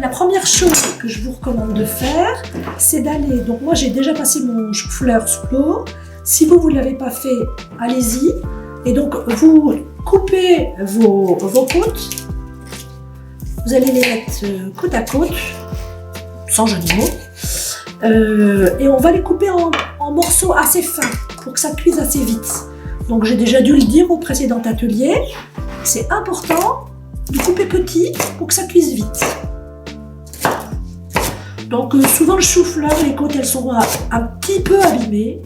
la première chose que je vous recommande de faire, c'est d'aller... Donc moi, j'ai déjà passé mon chou-fleur sous l'eau. Si vous ne l'avez pas fait, allez-y. Et donc, vous coupez vos côtes. Vous allez les mettre côte à côte, sans jeu de mots. Et on va les couper en morceaux assez fins pour que ça cuise assez vite. Donc, j'ai déjà dû le dire au précédent atelier. C'est important de couper petit pour que ça cuise vite. Donc, souvent, le chou-fleur, les côtes, elles sont un petit peu abîmées.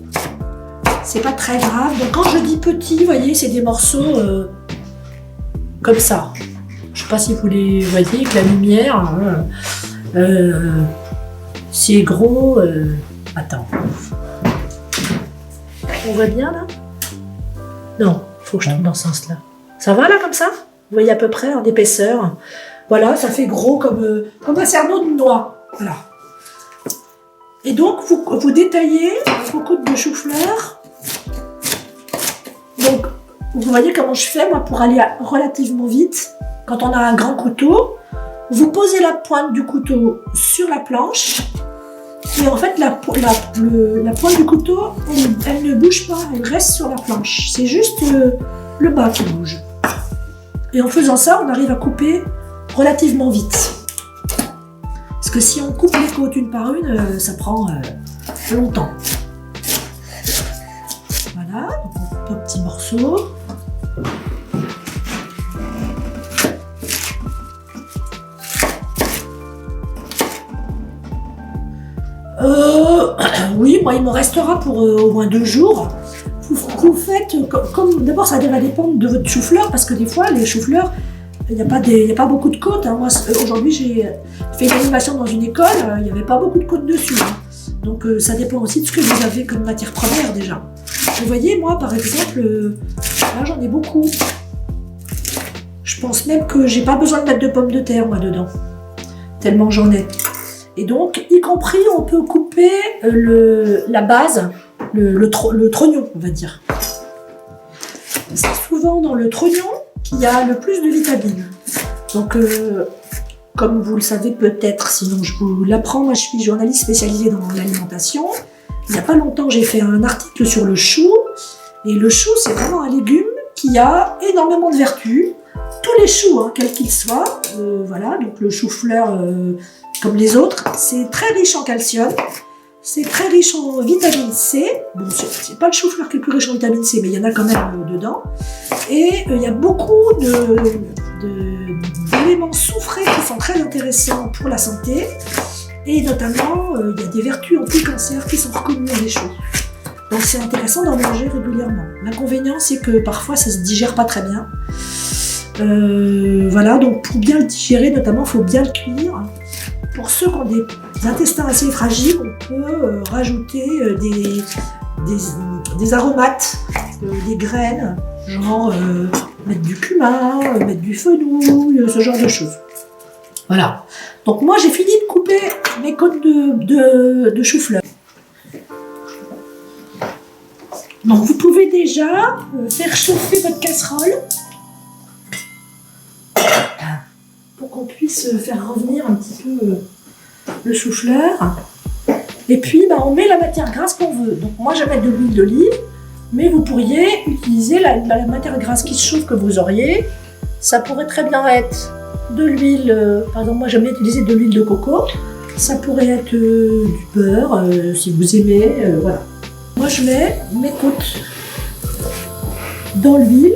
C'est pas très grave. Donc quand je dis petit, vous voyez, c'est des morceaux comme ça. Je sais pas si vous les voyez avec la lumière. Hein. C'est gros. Attends. On voit bien là? Non, faut que je tourne dans ce sens-là. Ça va là comme ça? Vous voyez à peu près en épaisseur. Voilà, ça fait gros comme un cerneau de noix. Voilà. Et donc vous détaillez vos côtes de chou-fleur. Donc, vous voyez comment je fais, moi, pour aller relativement vite. Quand on a un grand couteau, vous posez la pointe du couteau sur la planche. Et en fait, la pointe du couteau, elle ne bouge pas, elle reste sur la planche. C'est juste le bas qui bouge. Et en faisant ça, on arrive à couper relativement vite. Parce que si on coupe les côtes une par une, ça prend longtemps. Voilà, donc on coupe un petit morceau. Oui, moi il me restera pour au moins 2 jours. Vous faites comme d'abord ça va dépendre de votre chou-fleur parce que des fois les chou-fleurs il n'y a pas beaucoup de côtes. Hein. Moi aujourd'hui j'ai fait une animation dans une école, il n'y avait pas beaucoup de côtes dessus. Hein. Donc ça dépend aussi de ce que vous avez comme matière première déjà. Vous voyez, moi par exemple, là j'en ai beaucoup. Je pense même que j'ai pas besoin de mettre de pommes de terre moi dedans, tellement j'en ai. Et donc, y compris, on peut couper la base, le trognon, on va dire. C'est souvent dans le trognon qu'il y a le plus de vitamines. Donc, comme vous le savez peut-être, sinon je vous l'apprends, moi je suis journaliste spécialisée dans l'alimentation. Il n'y a pas longtemps, j'ai fait un article sur le chou. Et le chou, c'est vraiment un légume qui a énormément de vertus. Tous les choux, hein, quels qu'ils soient, voilà, donc le chou-fleur comme les autres, c'est très riche en calcium, c'est très riche en vitamine C. Bon, c'est pas le chou-fleur qui est le plus riche en vitamine C, mais il y en a quand même dedans. Et il y a beaucoup d'éléments soufrés qui sont très intéressants pour la santé. Et notamment, il y a des vertus anti-cancer qui sont reconnues dans les choux. Donc c'est intéressant d'en manger régulièrement. L'inconvénient, c'est que parfois ça se digère pas très bien. Voilà, donc pour bien le digérer, notamment, il faut bien le cuire. Pour ceux qui ont des intestins assez fragiles, on peut rajouter des aromates, des graines, genre mettre du cumin, mettre du fenouil, ce genre de choses. Voilà. Donc moi, j'ai fini de couper mes côtes de chou-fleur. Donc vous pouvez déjà faire chauffer votre casserole pour qu'on puisse faire revenir un petit peu le chou-fleur. Et puis on met la matière grasse qu'on veut. Donc moi je vais mettre de l'huile d'olive, mais vous pourriez utiliser la matière grasse qui se chauffe que vous auriez. Ça pourrait très bien être de l'huile, par exemple moi j'aime bien utiliser de l'huile de coco. Ça pourrait être du beurre si vous aimez, voilà. Moi je mets mes côtes dans l'huile.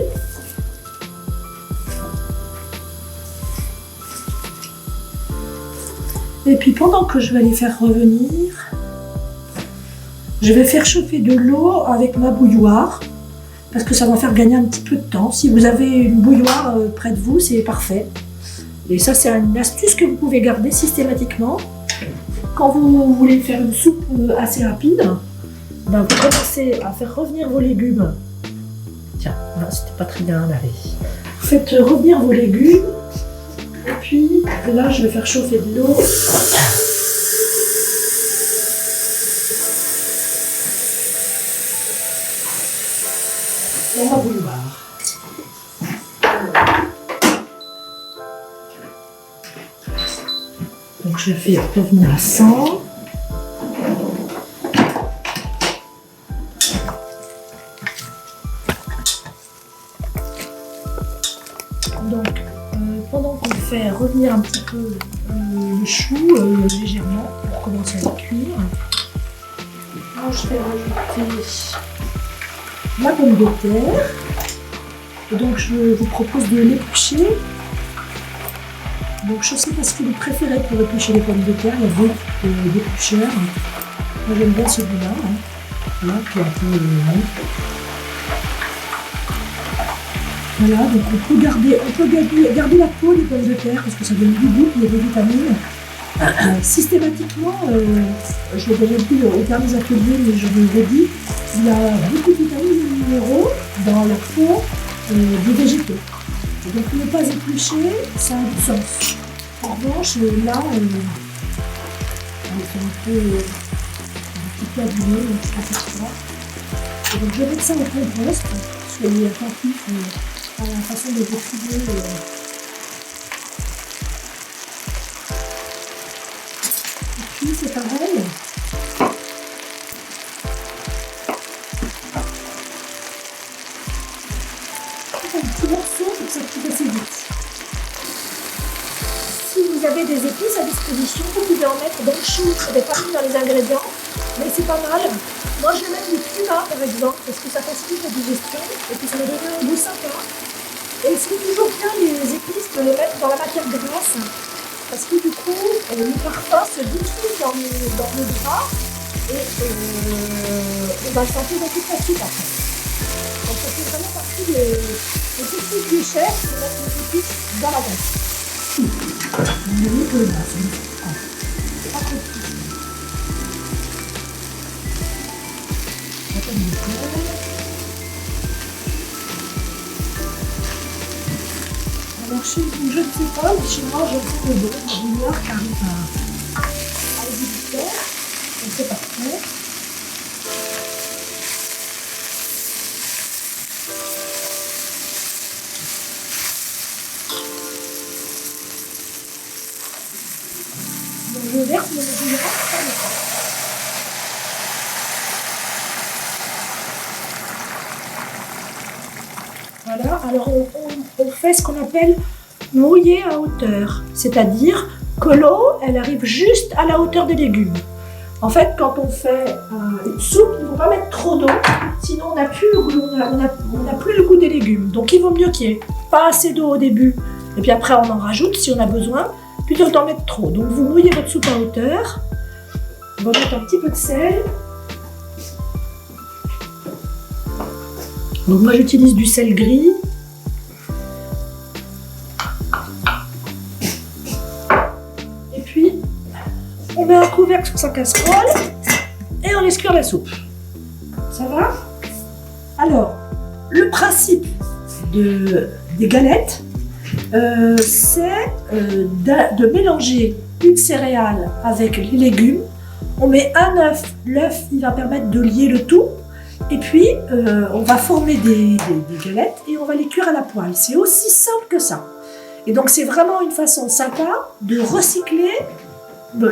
Et puis pendant que je vais les faire revenir, je vais faire chauffer de l'eau avec ma bouilloire parce que ça va faire gagner un petit peu de temps. Si vous avez une bouilloire près de vous, c'est parfait. Et ça, c'est une astuce que vous pouvez garder systématiquement. Quand vous voulez faire une soupe assez rapide, vous commencez à faire revenir vos légumes. Tiens, là, c'était pas très bien lavé. Vous faites revenir vos légumes. Et puis là, je vais faire chauffer de l'eau. Dans ma bouilloire. Donc je fais revenir à 100. Donc pendant qu'on fait revenir un petit peu le chou légèrement pour commencer à cuire, moi je vais rajouter la pomme de terre. Et donc je vous propose de l'éplucher. Donc je ne sais pas ce que vous préférez pour éplucher les pommes de terre, il y a beaucoup d'éplucheurs. Moi j'aime bien celui-là. Voilà, puis un peu. Voilà, donc on peut garder la peau des pommes de terre parce que ça donne du goût, il y a des vitamines. Systématiquement, je l'ai déjà dit au dernier atelier, mais je le redis, il y a beaucoup de vitamines et de minéraux dans la peau des végétaux. Et donc ne pas éplucher, ça a du sens. En revanche, là, c'est un petit peu abîmé, donc je ne sais pas. Et donc je vais mettre ça au compost, soyez attentifs à la façon de retrouver. Et puis c'est pareil. Un petit morceau pour que ça cuise assez vite. Si vous avez des épices à disposition, vous pouvez en mettre dans le chou, je n'ai pas mis dans les ingrédients, mais c'est pas mal. Moi je vais mettre du cumin par exemple, parce que ça facilite la digestion et puis ça va donner un goût sympa. Et c'est toujours bien les épices de les mettre dans la matière grasse, parce que du coup le parfum se diffuse dans le gras et on va le sentir dans toute la soupe après. Donc ça fait vraiment partie des techniques du chef de mettre les épices dans la graisse. Vous voyez que là, c'est pas trop petit. Alors chez vous, je ne sais pas, mais chez moi, je fais le bon junior qui arrive à l'éditeur. Donc c'est parfait. Donc je verse mon junior sur le pain. Voilà, alors on fait ce qu'on appelle mouiller à hauteur, c'est-à-dire que l'eau, elle arrive juste à la hauteur des légumes. En fait, quand on fait une soupe, il ne faut pas mettre trop d'eau, sinon on n'a plus le goût des légumes. Donc il vaut mieux qu'il n'y ait pas assez d'eau au début, et puis après on en rajoute si on a besoin, plutôt que d'en mettre trop. Donc vous mouillez votre soupe à hauteur, on va mettre un petit peu de sel. Donc moi j'utilise du sel gris. Et puis on met un couvercle sur sa casserole et on laisse cuire la soupe. Ça va? Alors, le principe des galettes, c'est de mélanger une céréale avec les légumes. On met un œuf, l'œuf il va permettre de lier le tout. Et puis, on va former des galettes et on va les cuire à la poêle. C'est aussi simple que ça. Et donc, c'est vraiment une façon sympa de recycler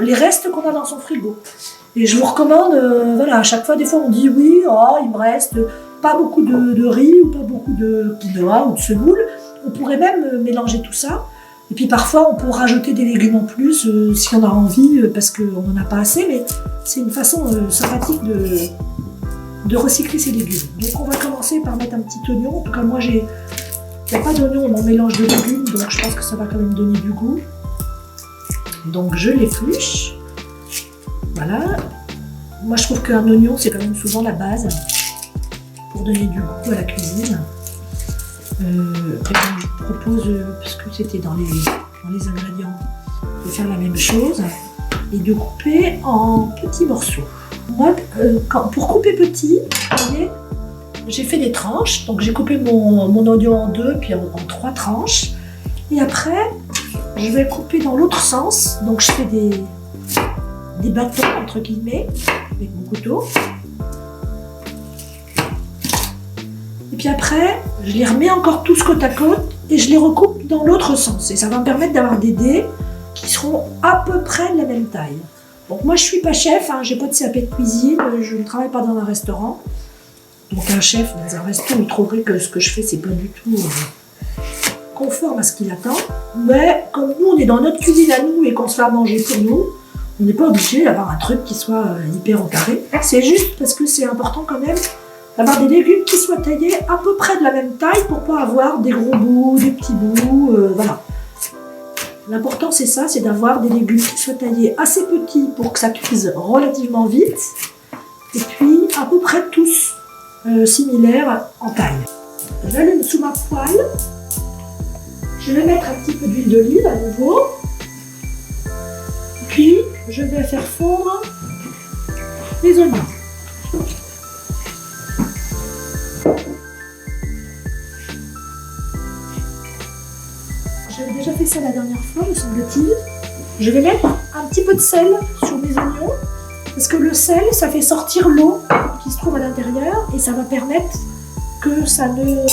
les restes qu'on a dans son frigo. Et je vous recommande, voilà, à chaque fois, des fois, on dit oui, oh, il me reste pas beaucoup de riz ou pas beaucoup de quinoa ou de semoule. On pourrait même mélanger tout ça. Et puis, parfois, on peut rajouter des légumes en plus si on a envie, parce qu'on n'en a pas assez. Mais c'est une façon sympathique de recycler ses légumes. Donc on va commencer par mettre un petit oignon. En tout cas moi il n'y a pas d'oignon dans mon mélange de légumes, donc je pense que ça va quand même donner du goût. Donc je l'épluche. Voilà. Moi je trouve qu'un oignon c'est quand même souvent la base pour donner du goût à la cuisine. Et donc, je propose, parce que c'était dans les ingrédients, de faire la même chose et de couper en petits morceaux. Moi, pour couper petit, vous voyez, j'ai fait des tranches. Donc j'ai coupé mon oignon en deux, puis en 3 tranches. Et après, je vais couper dans l'autre sens. Donc je fais des bâtons, entre guillemets, avec mon couteau. Et puis après, je les remets encore tous côte à côte et je les recoupe dans l'autre sens. Et ça va me permettre d'avoir des dés qui seront à peu près de la même taille. Donc moi je suis pas chef, hein, j'ai pas de CAP de cuisine, je ne travaille pas dans un restaurant. Donc un chef dans un resto, il trouverait que ce que je fais c'est pas du tout conforme à ce qu'il attend. Mais comme nous on est dans notre cuisine à nous et qu'on se fait à manger pour nous, on n'est pas obligé d'avoir un truc qui soit hyper au carré. C'est juste parce que c'est important quand même d'avoir des légumes qui soient taillés à peu près de la même taille pour pas avoir des gros bouts, des petits bouts, voilà. L'important c'est ça, c'est d'avoir des légumes qui soient taillés assez petits pour que ça cuise relativement vite. Et puis à peu près tous similaires en taille. J'allume sous ma poêle. Je vais mettre un petit peu d'huile d'olive à nouveau. Puis je vais faire fondre les oignons. J'avais déjà fait ça la dernière fois, me semble-t-il. Je vais mettre un petit peu de sel sur mes oignons, parce que le sel, ça fait sortir l'eau qui se trouve à l'intérieur, et ça va permettre que ça ne...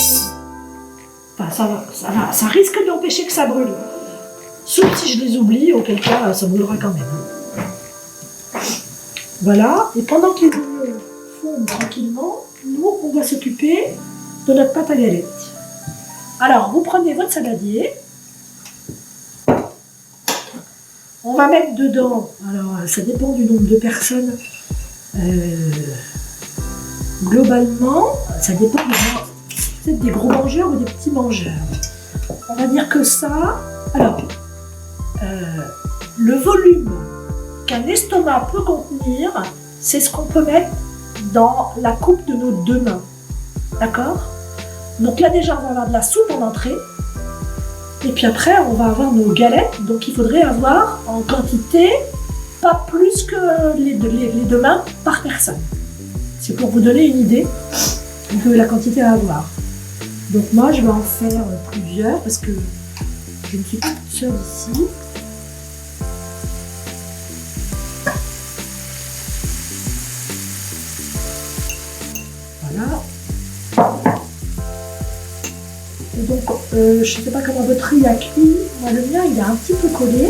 Enfin, ça risque d'empêcher que ça brûle. Sauf si je les oublie, auquel cas, ça brûlera quand même. Voilà, et pendant que les oignons fondent tranquillement, nous, on va s'occuper de notre pâte à galettes. Alors, vous prenez votre saladier. On va mettre dedans, alors ça dépend du nombre de personnes, globalement, ça dépend peut-être des gros mangeurs ou des petits mangeurs. On va dire que ça, alors, le volume qu'un estomac peut contenir, c'est ce qu'on peut mettre dans la coupe de nos deux mains, d'accord? Donc là déjà on va avoir de la soupe en entrée. Et puis après, on va avoir nos galettes, donc il faudrait avoir en quantité pas plus que les deux mains par personne. C'est pour vous donner une idée de la quantité à avoir. Donc moi, je vais en faire plusieurs parce que je ne suis pas toute seule ici. Voilà. Donc, je ne sais pas comment votre riz a cuit. Moi, le mien, il a un petit peu collé.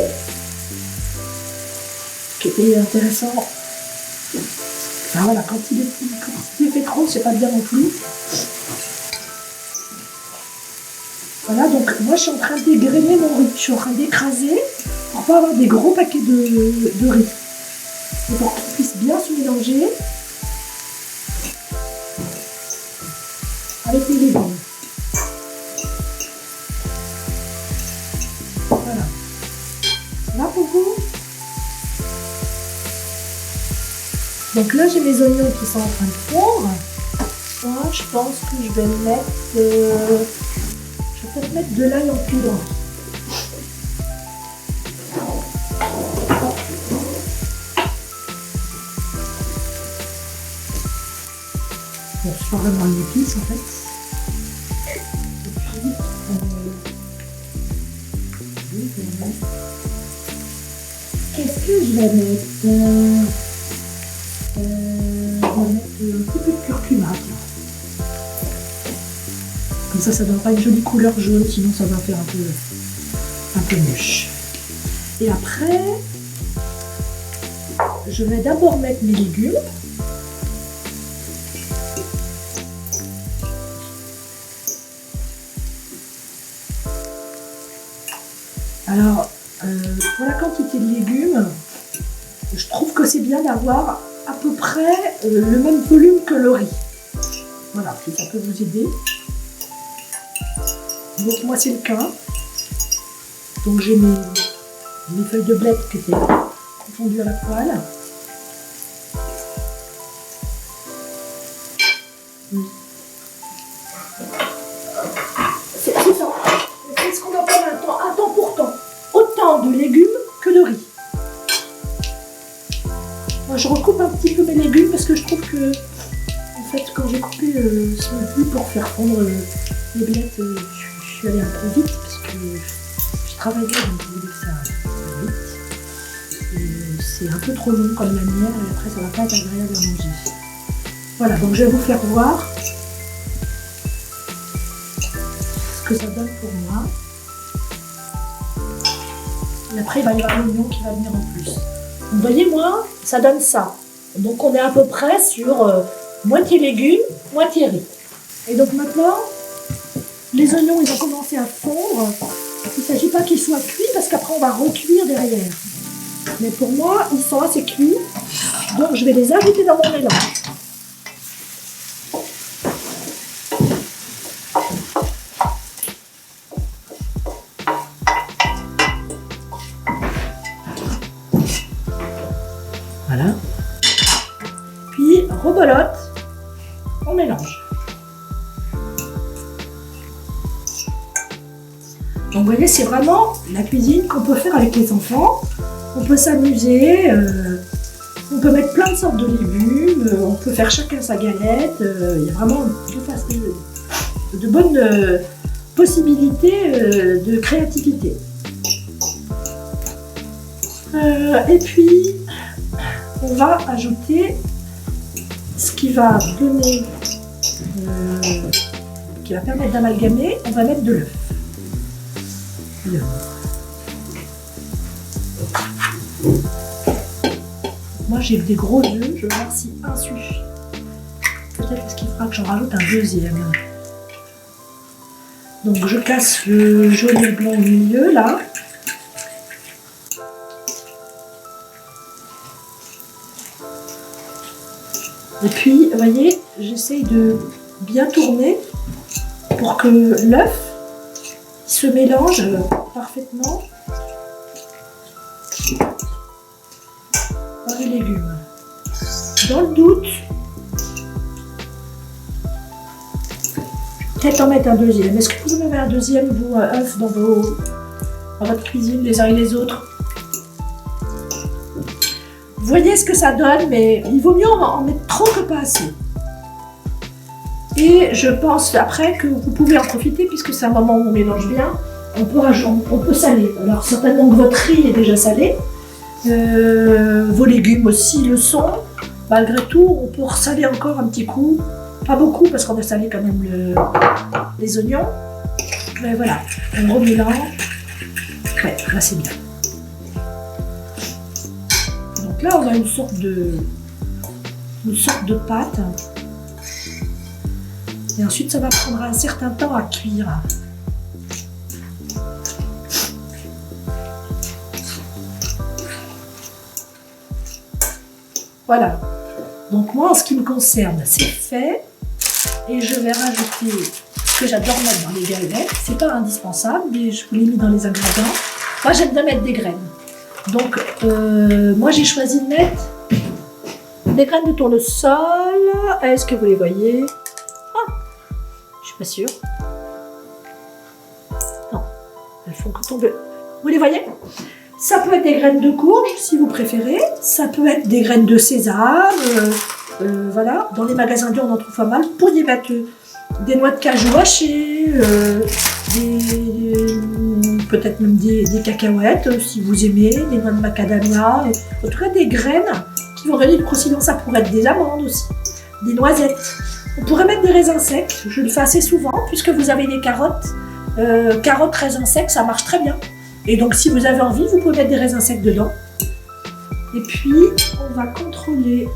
Ce qui était intéressant. Enfin, voilà, quand il est fait trop, c'est pas bien non plus. Voilà, donc moi, je suis en train d'égrener mon riz. Je suis en train d'écraser pour pas avoir des gros paquets de riz. Et pour qu'il puisse bien se mélanger avec les légumes. Voilà. Là pour vous. Donc là j'ai mes oignons qui sont en train de fondre. Moi je pense que je vais mettre, je vais peut-être mettre de l'ail en poudre. Bon, c'est pas vraiment une épice en fait. Qu'est-ce que je vais mettre? Je vais mettre un petit peu de curcuma. Comme ça donnera une jolie couleur jaune, sinon ça va faire un peu moche. Et après, je vais d'abord mettre mes légumes. Alors, pour la quantité de légumes, je trouve que c'est bien d'avoir à peu près le même volume que le riz. Voilà, si ça peut vous aider. Donc moi c'est le cas. Donc j'ai mes feuilles de bled qui étaient fondues à la poêle. C'est ça. C'est ce qu'on appelle un temps pour temps. Autant de légumes que de riz. Moi, je recoupe un petit peu mes légumes parce que je trouve que, en fait, quand j'ai coupé ce riz pour faire fondre les blettes, je suis allée un peu vite parce que je travaillais donc je voulais que ça aille vite. Et c'est un peu trop long comme manière et après ça va pas être agréable à manger. Voilà, donc je vais vous faire voir ce que ça donne pour moi. Et après, il va y avoir l'oignon qui va venir en plus. Donc, vous voyez, moi, ça donne ça. Donc, on est à peu près sur moitié légumes, moitié riz. Et donc, maintenant, les oignons, ils ont commencé à fondre. Il ne s'agit pas qu'ils soient cuits parce qu'après, on va recuire derrière. Mais pour moi, ils sont assez cuits. Donc, je vais les ajouter dans mon mélange. Voilà. Puis, rebelote, on mélange. Donc, vous voyez, c'est vraiment la cuisine qu'on peut faire avec les enfants. On peut s'amuser, on peut mettre plein de sortes de légumes, on peut faire chacun sa galette. Il y a vraiment de bonnes possibilités de créativité. Et puis, on va ajouter ce qui va donner, qui va permettre d'amalgamer, on va mettre de l'œuf. Moi j'ai des gros œufs, je vais voir si un suffit. Peut-être qu'il faudra que j'en rajoute un deuxième. Donc je casse le jaune et le blanc au milieu là. Et puis, vous voyez, j'essaye de bien tourner pour que l'œuf se mélange parfaitement dans les légumes. Dans le doute, peut-être en mettre un deuxième. Est-ce que vous en avez un deuxième, vous, œuf dans votre cuisine, les uns et les autres? Vous voyez ce que ça donne, mais il vaut mieux en mettre trop que pas assez. Et je pense après que vous pouvez en profiter, puisque c'est un moment où on mélange bien, on peut saler. Alors certainement que votre riz est déjà salé, vos légumes aussi le sont. Malgré tout, on peut ressaler encore un petit coup. Pas beaucoup, parce qu'on a salé quand même les oignons. Mais voilà, on remélange. Ouais, là c'est bien. Donc là, on a une sorte de pâte. Et ensuite, ça va prendre un certain temps à cuire. Voilà. Donc moi, en ce qui me concerne, c'est fait. Et je vais rajouter ce que j'adore mettre dans les galettes. C'est pas indispensable, mais je vous l'ai mis dans les ingrédients. Moi, j'aime bien mettre des graines. Donc, moi, j'ai choisi de mettre des graines de tournesol. Est-ce que vous les voyez? Ah, je suis pas sûre. Non, elles font que tomber. Vous les voyez? Ça peut être des graines de courge, si vous préférez. Ça peut être des graines de sésame. Voilà, dans les magasins bio, on en trouve pas mal. Vous pourriez mettre des noix de cajou hachées, peut-être même des cacahuètes, si vous aimez, des noix de macadamia. En tout cas, des graines qui vont donner une croustillance. Ça pourrait être des amandes aussi, des noisettes. On pourrait mettre des raisins secs. Je le fais assez souvent, puisque vous avez des carottes. Carottes, raisins secs, ça marche très bien. Et donc, si vous avez envie, vous pouvez mettre des raisins secs dedans. Et puis, on va contrôler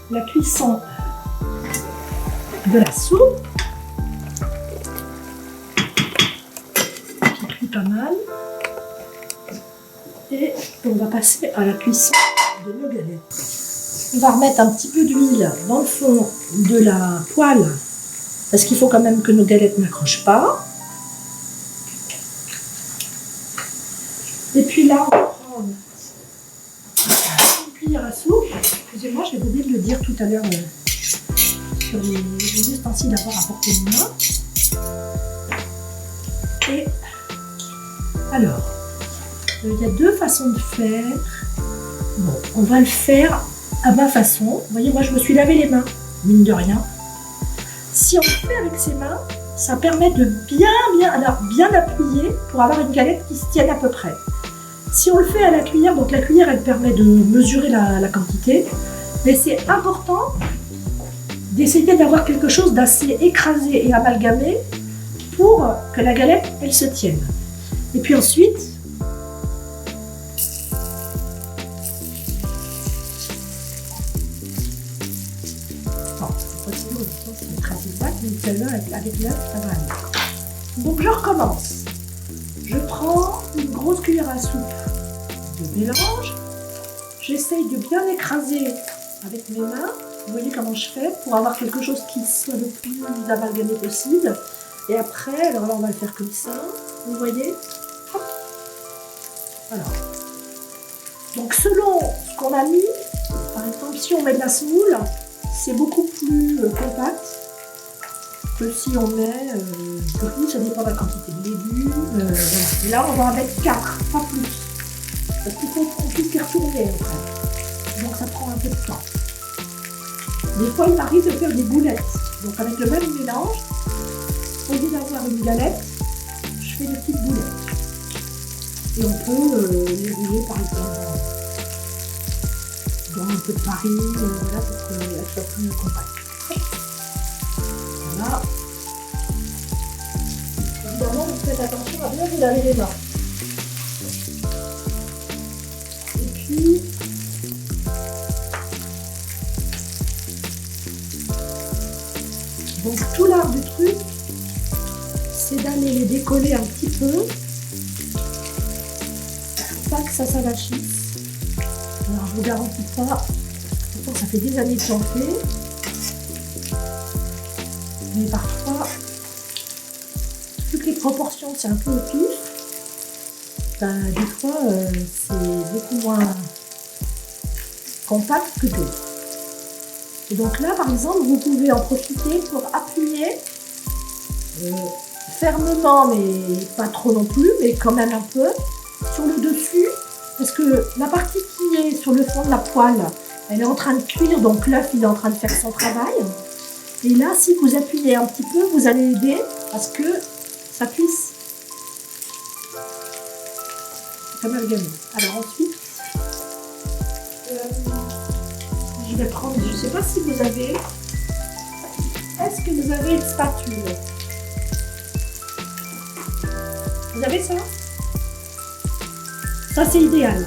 la cuisson de la soupe. Qui cuit pas mal. Et on va passer à la cuisson de nos galettes. On va remettre un petit peu d'huile dans le fond de la poêle, parce qu'il faut quand même que nos galettes n'accrochent pas. Et puis là, on va prendre une cuillère à soupe. Excusez-moi, j'ai oublié de le dire tout à l'heure sur les ustensiles à avoir à portée de main. Et alors, il y a deux façons de faire. Bon, on va le faire à ma façon. Vous voyez, moi je me suis lavé les mains, mine de rien. Si on le fait avec ses mains, ça permet de bien appuyer pour avoir une galette qui se tienne à peu près. Si on le fait à la cuillère, donc la cuillère elle permet de mesurer la quantité, mais c'est important d'essayer d'avoir quelque chose d'assez écrasé et amalgamé pour que la galette elle se tienne. Et puis ensuite, celle-là, avec l'œuf, ça va aller. Donc je recommence. Je prends une grosse cuillère à soupe de mélange. J'essaye de bien écraser avec mes mains. Vous voyez comment je fais pour avoir quelque chose qui soit le plus amalgamé possible. Et après, alors là on va le faire comme ça. Vous voyez? Hop. Voilà. Donc selon ce qu'on a mis, par exemple si on met de la semoule, c'est beaucoup plus compact que si on met du riz, ça dépend de la quantité de légumes. Voilà. Et là on va en mettre 4, pas plus. Parce qu'il faut qu'on puisse les retourner après. Donc ça prend un peu de temps. Des fois il m'arrive de faire des boulettes. Donc avec le même mélange, au lieu d'avoir une galette, je fais des petites boulettes. Et on peut les rouler par exemple dans un peu de farine, voilà, pour qu'elle soit plus compacte. Voilà. Évidemment, vous faites attention à bien vous laver les mains. Et puis, donc tout l'art du truc, c'est d'aller les décoller un petit peu, pas que ça s'avachisse. Alors je vous garantis pas, pourtant ça fait des années que j'en fais, mais parfois, vu que les proportions c'est un peu au pif, ben, des fois c'est beaucoup moins compact que d'autres. Et donc là par exemple, vous pouvez en profiter pour appuyer fermement, mais pas trop non plus, mais quand même un peu, sur le dessus, parce que la partie qui est sur le fond de la poêle, elle est en train de cuire, donc l'œuf il est en train de faire son travail. Et là, si vous appuyez un petit peu, vous allez aider à ce que ça puisse s'amalgamer. Alors ensuite, je vais prendre, je ne sais pas si vous avez, est-ce que vous avez une spatule? Vous avez ça? Ça c'est idéal.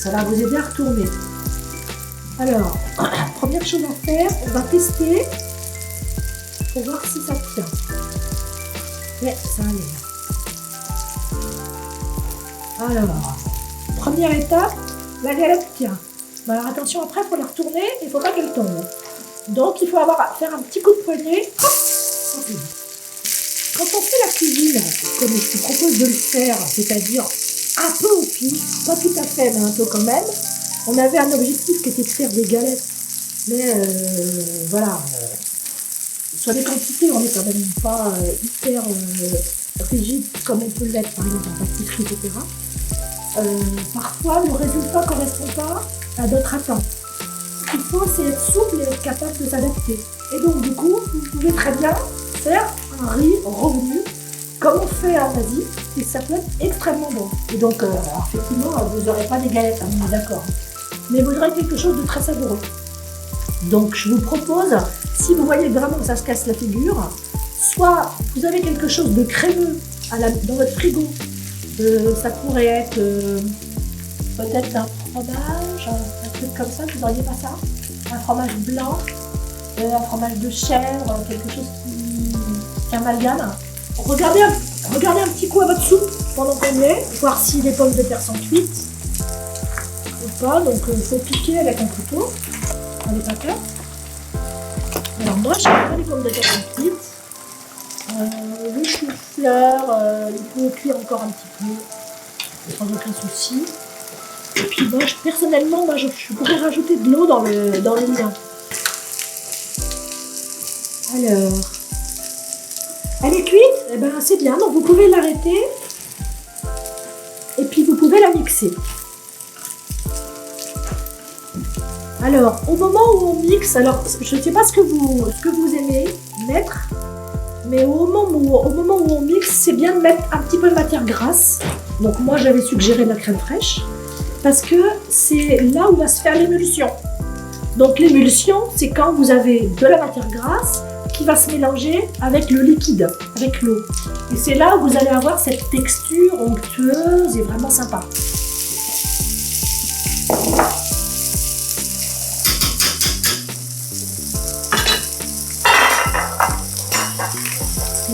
Ça va vous aider à retourner. Alors, première chose à faire, on va tester pour voir si ça tient. Ouais, ça a l'air. Alors, première étape, la galette tient. Mais alors attention, après il faut la retourner et il ne faut pas qu'elle tombe. Donc il faut faire un petit coup de poignet. Hop. Quand on fait la cuisine, comme je vous propose de le faire, c'est-à-dire un peu au pif, pas tout à fait, mais un peu quand même, on avait un objectif qui était de faire des galettes. Mais voilà, sur les quantités, on n'est quand même pas hyper rigide comme on peut l'être, par exemple en pâtisserie, etc. Parfois, le résultat ne correspond pas à d'autres attentes. Ce qu'il faut, c'est être souple et être capable de s'adapter. Et donc, du coup, vous pouvez très bien faire un riz revenu, comme on fait en Asie, et ça peut être extrêmement bon. Et donc, effectivement, vous n'aurez pas des galettes, on est d'accord. Mais vous aurez quelque chose de très savoureux. Donc, je vous propose, si vous voyez vraiment que ça se casse la figure, soit vous avez quelque chose de crémeux dans votre frigo. Ça pourrait être peut-être un fromage, un truc comme ça, vous n'auriez pas ça? Un fromage blanc, un fromage de chèvre, quelque chose qui amalgame. Regardez un petit coup à votre soupe pendant qu'on y est, voir si les pommes de terre sont cuites ou pas. Donc il faut piquer avec un couteau dans les paquets. Alors moi, je sais pas les pommes de terre sont cuites. Le chou-fleur, il peut cuire encore un petit peu, sans aucun souci. Et puis moi, personnellement, je pourrais rajouter de l'eau dans le moulin. Alors, elle est cuite? Eh ben c'est bien, donc vous pouvez l'arrêter et puis vous pouvez la mixer. Alors, au moment où on mixe, alors je ne sais pas ce que vous aimez mettre, mais au moment où on mixe, c'est bien de mettre un petit peu de matière grasse. Donc moi, j'avais suggéré de la crème fraîche parce que c'est là où va se faire l'émulsion. Donc l'émulsion, c'est quand vous avez de la matière grasse qui va se mélanger avec le liquide, avec l'eau. Et c'est là où vous allez avoir cette texture onctueuse et vraiment sympa.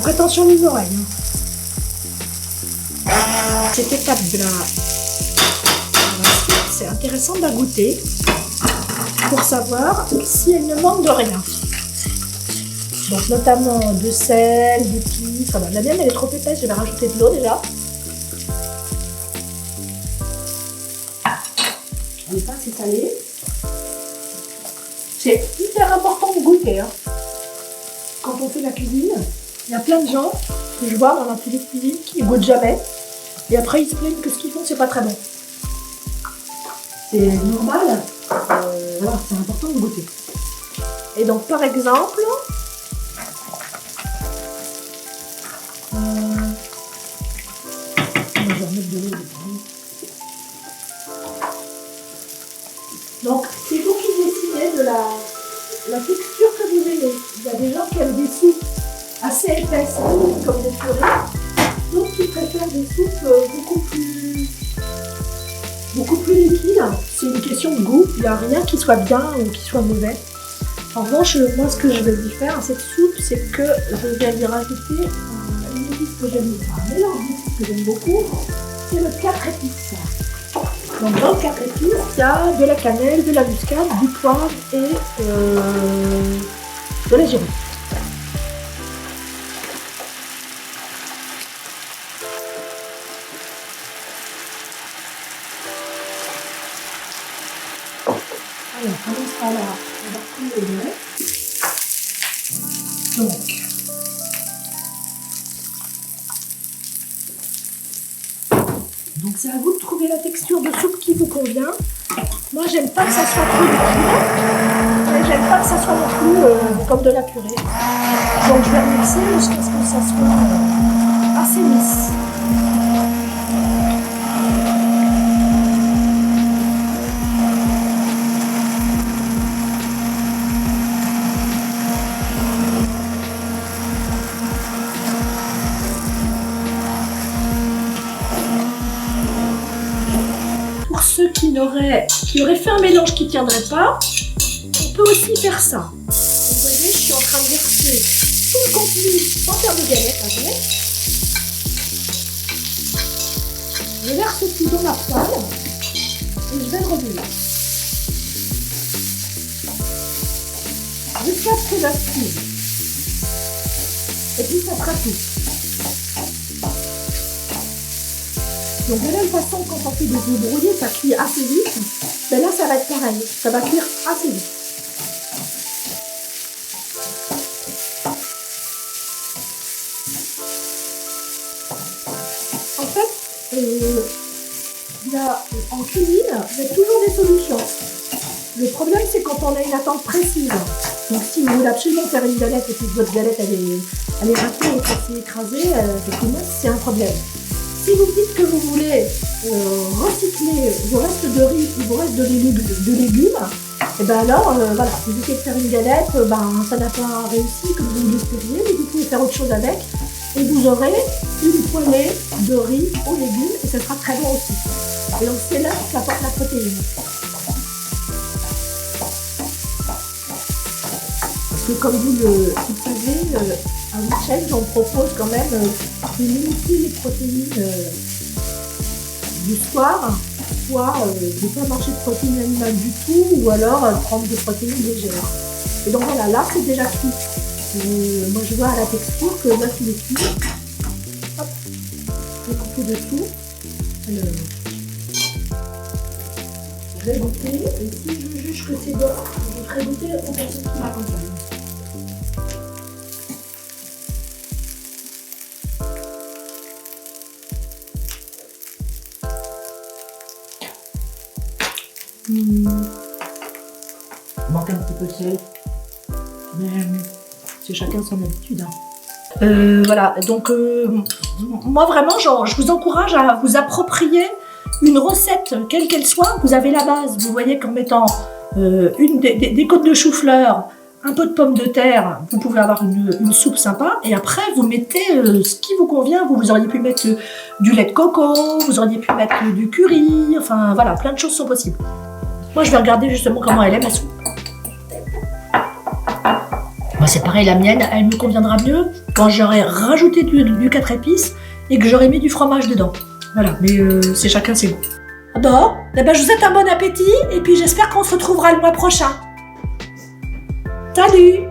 Donc attention les oreilles. Cette étape de la soupe, c'est intéressant de la goûter pour savoir si elle ne manque de rien. Donc notamment de sel, d'épices. Voilà. La mienne elle est trop épaisse, je vais rajouter de l'eau déjà. Elle n'est pas assez salée. C'est hyper important de goûter. Hein. Quand on fait la cuisine, il y a plein de gens que je vois dans l'atelier de cuisine qui ne goûtent jamais. Et après ils se plaignent que ce qu'ils font c'est pas très bon. C'est normal, voilà, c'est important de goûter. Et donc par exemple, je vais remettre de l'eau. Donc c'est vous qui décidez de la texture que vous aimez. Il y a des gens qui aiment des soupes assez épaisses, comme des purées, d'autres qui préfèrent des soupes beaucoup plus liquides. C'est une question de goût, il n'y a rien qui soit bien ou qui soit mauvais. En revanche, moi ce que je vais lui faire à cette soupe, c'est que je vais lui rajouter une épice que j'aime, un mélange d'épices que j'aime beaucoup, c'est le 4 épices. Donc dans le 4 épices, il y a de la cannelle, de la muscade, du poivre et de la girofle. Alors, pendant ce temps-là, on va couler le lait. Donc c'est à vous de trouver la texture de soupe qui vous convient. Moi, j'aime pas que ça soit trop liquide, mais j'aime pas que ça soit non plus comme de la purée. Donc je vais remixer jusqu'à ce que ça soit assez lisse. Pour ceux qui auraient fait un mélange qui ne tiendrait pas, on peut aussi faire ça. Donc, vous voyez, je suis en train de verser tout le contenu sans faire de galette avec. Je verse tout dans la poêle et je vais le remuer. Jusqu'à ce que ça se cuise. Et puis ça sera tout. Donc de la même façon, quand on fait des œufs brouillés, ça cuit assez vite. Mais là, ça va être pareil. Ça va cuire assez vite. En fait, en cuisine, il y a toujours des solutions. Le problème, c'est quand on a une attente précise. Donc si vous voulez absolument faire une galette et que votre galette elle est ratée et qu'elle s'est écrasée, effectivement, c'est un problème. Si vous dites que vous voulez recycler vos restes de riz ou vos restes de légumes, et bien alors, voilà, si vous essayez de faire une galette, ça n'a pas réussi comme vous l'espériez, mais vous pouvez faire autre chose avec, et vous aurez une poêlée de riz aux légumes, et ça sera très bon aussi. Et donc c'est là qu'apporte la protéine. Parce que comme vous le savez, à WeChange, on propose quand même de limiter les protéines du soir, soit de ne pas manger de protéines animales du tout, ou alors prendre des protéines légères. Et donc voilà, là c'est déjà cuit. Moi je vois à la texture que là il est cuit. Hop, je vais couper dessous. Alors, je vais goûter, et si je juge que c'est bon, je ferai goûter aux personnes qui m'accompagnent. Il manque un petit peu de sel, mais c'est chacun son habitude. Hein. Voilà, donc moi vraiment, je vous encourage à vous approprier une recette, quelle qu'elle soit. Vous avez la base, vous voyez qu'en mettant des côtes de chou-fleur, un peu de pommes de terre, vous pouvez avoir une soupe sympa. Et après, vous mettez ce qui vous convient. Vous auriez pu mettre du lait de coco, vous auriez pu mettre du curry, enfin voilà, plein de choses sont possibles. Moi, je vais regarder justement comment elle est, ma soupe. Moi, c'est pareil, la mienne, elle me conviendra mieux quand j'aurai rajouté du 4 épices et que j'aurai mis du fromage dedans. Voilà, mais c'est chacun ses goûts. Bon, eh ben, je vous souhaite un bon appétit et puis j'espère qu'on se retrouvera le mois prochain. Salut!